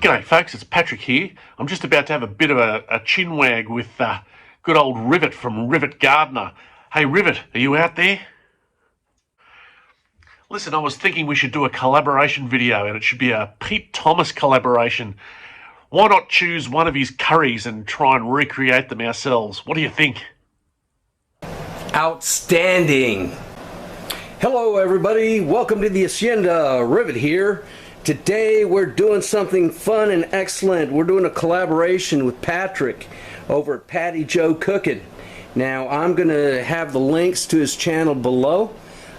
G'day folks, it's Patrick here. I'm just about to have a bit of a chin wag with good old Rivet from Rivet Gardener. Hey Rivet, are you out there? Listen, I was thinking we should do a collaboration video, and it should be a Pete Thomas collaboration. Why not choose one of his curries and try and recreate them ourselves? What do you think? Outstanding! Hello everybody, welcome to the Hacienda. Rivet here. Today we're doing something fun and excellent. We're doing a collaboration with Patrick over at PaddyJoeCooking. Now I'm going to have the links to his channel below.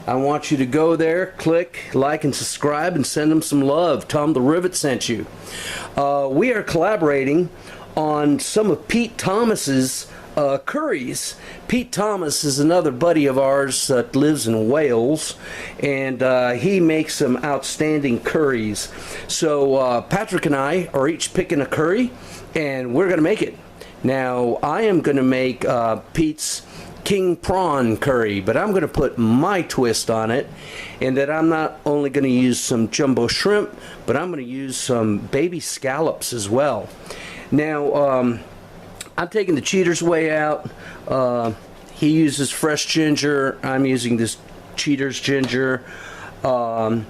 I want you to go there, click like and subscribe, and send him some love. Tell him the Rivet sent you. We are collaborating on some of Pete Thomas's curries. Pete Thomas is another buddy of ours that lives in Wales, and he makes some outstanding curries. So Patrick and I are each picking a curry, and we're going to make it. Now I am going to make Pete's king prawn curry, but I'm going to put my twist on it, and that I'm not only going to use some jumbo shrimp, but I'm going to use some baby scallops as well. Now I'm taking the cheater's way out. He uses fresh ginger. I'm using this cheater's ginger. I'm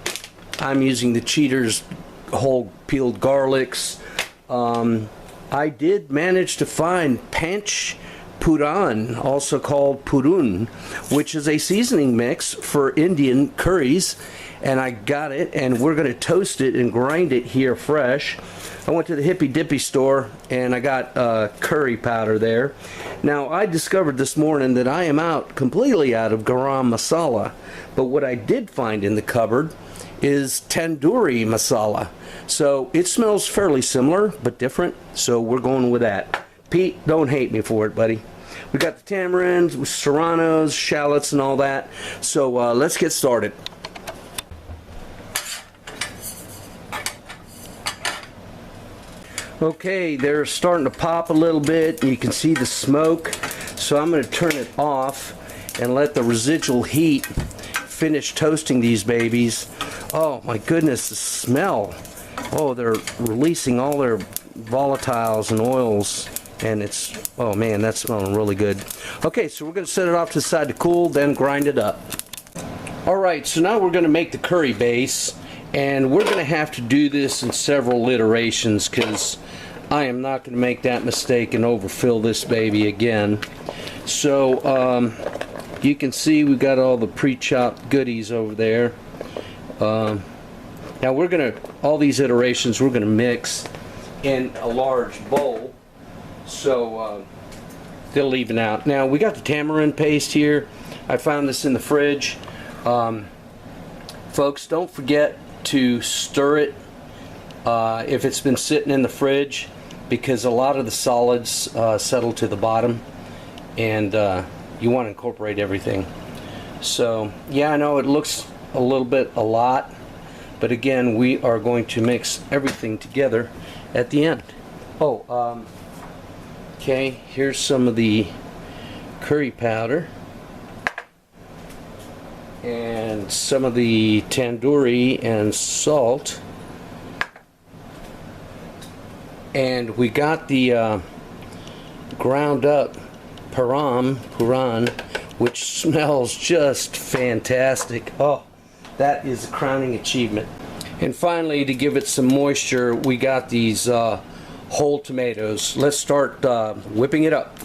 using the cheater's whole peeled garlics. I did manage to find Panch Puran, also called Puran, which is a seasoning mix for Indian curries, and I got it, and we're going to toast it and grind it here fresh. I went to the Hippy Dippy store and I got curry powder there. Now I discovered this morning that I am completely out of Garam Masala, but what I did find in the cupboard is Tandoori Masala. So it smells fairly similar but different, so we're going with that. Pete, don't hate me for it, buddy. We got the tamarinds, serranos, shallots, and all that. So let's get started. Okay, they're starting to pop a little bit. You can see the smoke. So I'm going to turn it off and let the residual heat finish toasting these babies. Oh my goodness, the smell. Oh, they're releasing all their volatiles and oils. And it's, oh man, that's smelling really good. Okay, so we're going to set it off to the side to cool, then grind it up. Alright, so now we're going to make the curry base. And we're going to have to do this in several iterations because I am not going to make that mistake and overfill this baby again. So you can see we've got all the pre-chopped goodies over there. Now we're going to, all these iterations we're going to mix in a large bowl so they'll even out. Now we got the tamarind paste here. I found this in the fridge. Folks, don't forget to stir it if it's been sitting in the fridge, because a lot of the solids settle to the bottom, and you want to incorporate everything. So yeah, I know it looks a lot, but again, we are going to mix everything together at the end. Oh, okay, here's some of the curry powder and some of the tandoori and salt, and we got the ground up Puran, which smells just fantastic. Oh, that is a crowning achievement. And finally, to give it some moisture, we got these whole tomatoes. Let's start whipping it up.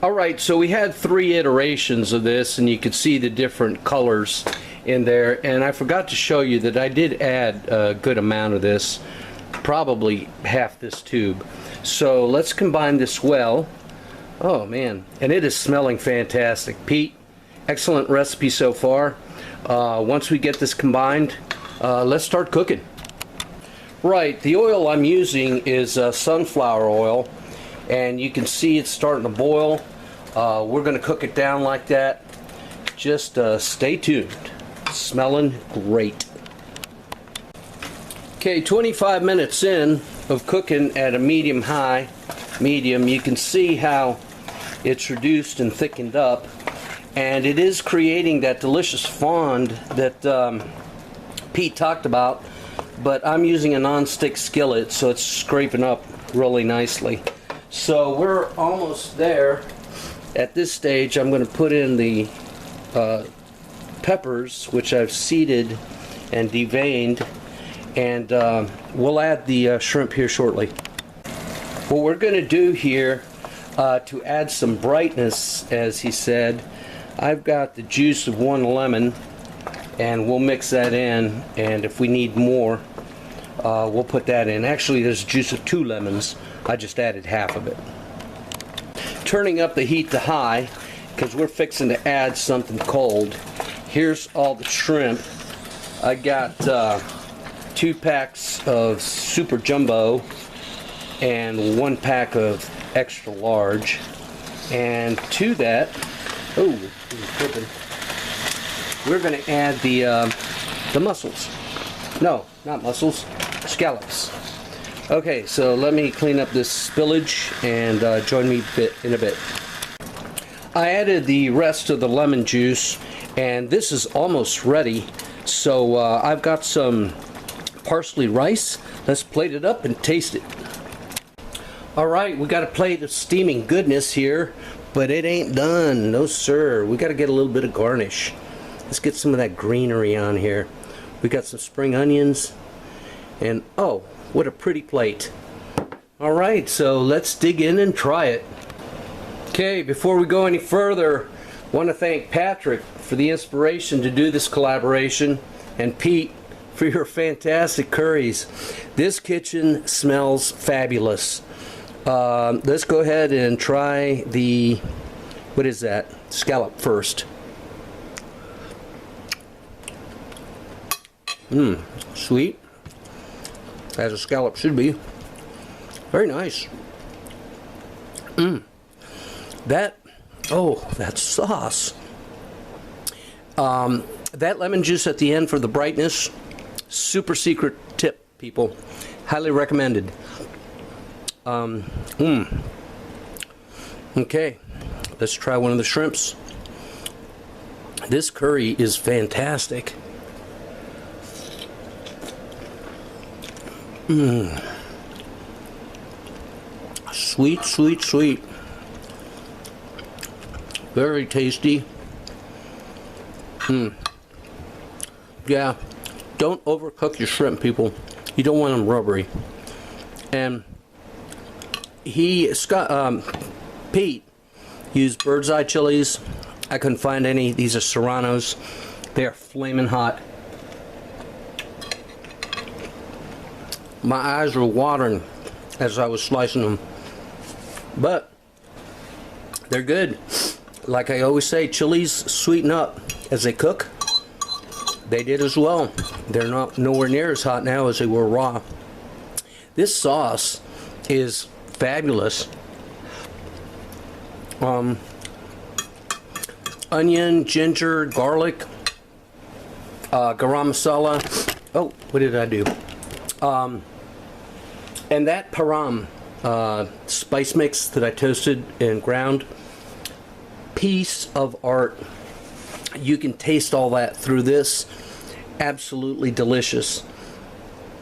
Alright, so we had 3 iterations of this, and you could see the different colors in there, and I forgot to show you that I did add a good amount of this, probably half this tube. So let's combine this well. Oh man, and it is smelling fantastic. Pete, excellent recipe so far. Once we get this combined, let's start cooking. Right, the oil I'm using is sunflower oil, and you can see it's starting to boil. We're going to cook it down like that. Just stay tuned. Smelling great. Okay, 25 minutes in of cooking at a medium-high. You can see how it's reduced and thickened up, and it is creating that delicious fond that Pete talked about but I'm using a non-stick skillet, so it's scraping up really nicely. So we're almost there. At this stage, I'm going to put in the peppers, which I've seeded and deveined, and we'll add the shrimp here shortly. What we're going to do here to add some brightness, as he said, I've got the juice of 1 lemon, and we'll mix that in, and if we need more, we'll put that in. Actually, there's juice of 2 lemons. I just added half of it. Turning up the heat to high, because we're fixing to add something cold. Here's all the shrimp. I got 2 packs of super jumbo and 1 pack of extra large, and to that, we're going to add the mussels. No, not mussels, scallops. Okay, so let me clean up this spillage and join me in a bit. I added the rest of the lemon juice, and this is almost ready. So I've got some parsley rice. Let's plate it up and taste it. Alright, we got a plate of steaming goodness here, but it ain't done. No sir, we got to get a little bit of garnish. Let's get some of that greenery on here. We got some spring onions, and oh, what a pretty plate. Alright, so let's dig in and try it. Okay, before we go any further, I want to thank Patrick for the inspiration to do this collaboration, and Pete for your fantastic curries. This kitchen smells fabulous. Let's go ahead and try the, what is that, scallop first. Sweet, as a scallop should be. Very nice. That sauce. That lemon juice at the end for the brightness, super secret tip, people. Highly recommended. Okay, let's try one of the shrimps. This curry is fantastic. Sweet, sweet, sweet. Very tasty. Yeah, don't overcook your shrimp, people. You don't want them rubbery. And Pete used bird's eye chilies. I couldn't find any. These are serranos. They are flaming hot. My eyes were watering as I was slicing them, but they're good. Like I always say, chilies sweeten up as they cook. They did as well. They're not nowhere near as hot now as they were raw. This sauce is fabulous. Onion, ginger, garlic, garam masala. Oh, what did I do? And that Paran spice mix that I toasted and ground, piece of art. You can taste all that through this. Absolutely delicious.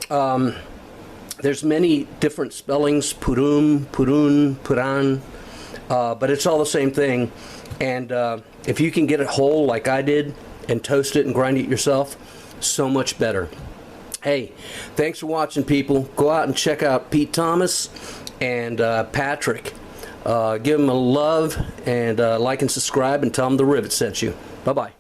There's many different spellings, Puran, but it's all the same thing. And if you can get it whole like I did and toast it and grind it yourself, so much better. Hey, thanks for watching, people. Go out and check out Pete Thomas and Patrick. Give them a love and like and subscribe, and tell them the Rivet sent you. Bye-bye.